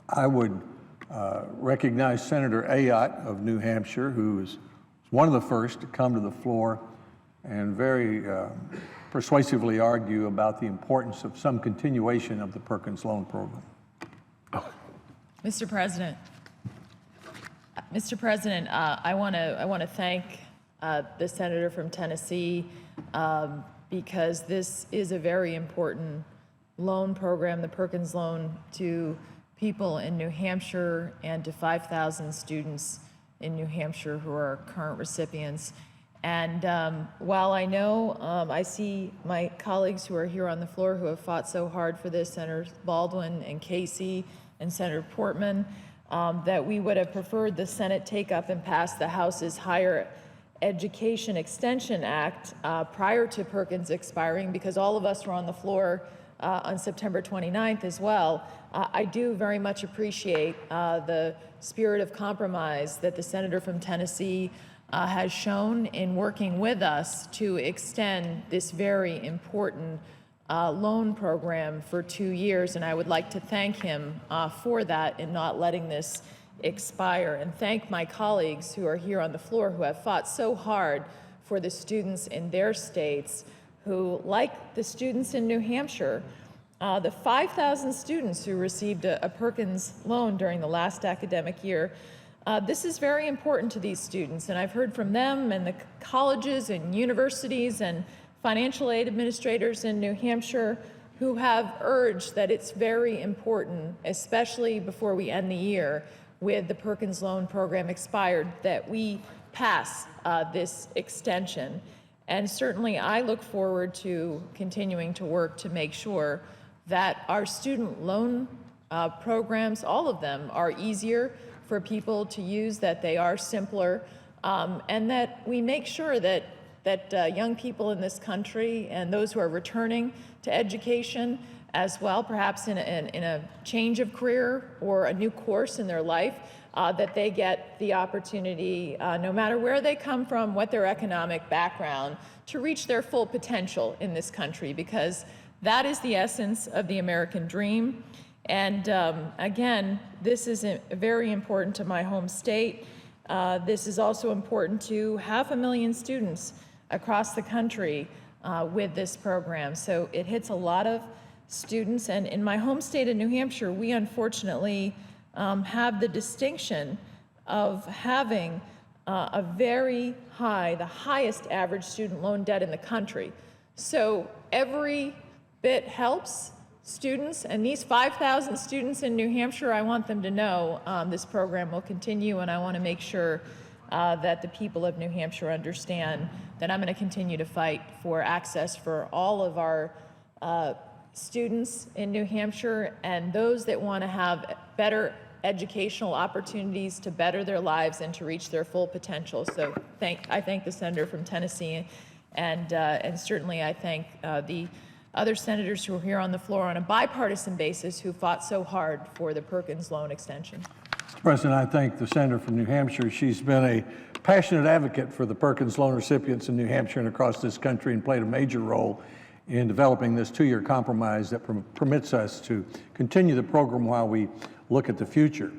I would recognize Senator Ayotte of New Hampshire, who is one of the first to come to the floor and very persuasively argue about the importance of some continuation of the Perkins Loan Program. Mr. President, I want to thank the senator from Tennessee because this is a very important loan program, the Perkins loan, to people in New Hampshire and to 5,000 students in New Hampshire who are current recipients. And while I know I see my colleagues who are here on the floor who have fought so hard for this, Senator Baldwin and Casey and Senator Portman, that we would have preferred the Senate take up and pass the House's Higher Education Extension Act prior to Perkins expiring, because all of us were on the floor on September 29th as well. I do very much appreciate the spirit of compromise that the senator from Tennessee has shown in working with us to extend this very important loan program for 2 years, and I would like to thank him for that in not letting this expire, and thank my colleagues who are here on the floor who have fought so hard for the students in their states who, like the students in New Hampshire, the 5,000 students who received a Perkins loan during the last academic year. This is very important to these students, and I've heard from them and the colleges and universities and financial aid administrators in New Hampshire who have urged that it's very important, especially before we end the year with the Perkins loan program expired, that we pass this extension. And certainly I look forward to continuing to work to make sure that our student loan programs, all of them, are easier for people to use, that they are simpler, and that we make sure that young people in this country and those who are returning to education as well, perhaps in a change of career or a new course in their life, that they get the opportunity, no matter where they come from, what their economic background, to reach their full potential in this country, because that is the essence of the American dream. And again, this is very important to my home state. This is also important to 500,000 students across the country with this program. So it hits a lot of students. And in my home state of New Hampshire, we unfortunately have the distinction of having a very high, the highest average student loan debt in the country. So every bit helps students, and these 5,000 students in New Hampshire, I want them to know this program will continue, and I want to make sure that the people of New Hampshire understand that I'm going to continue to fight for access for all of our students in New Hampshire and those that want to have better educational opportunities to better their lives and to reach their full potential. So I thank the senator from Tennessee, and certainly I thank the other senators who are here on the floor on a bipartisan basis who fought so hard for the Perkins loan extension. Mr. President, I thank the senator from New Hampshire. She's been a passionate advocate for the Perkins loan recipients in New Hampshire and across this country, and played a major role in developing this 2-year compromise that permits us to continue the program while we look at the future.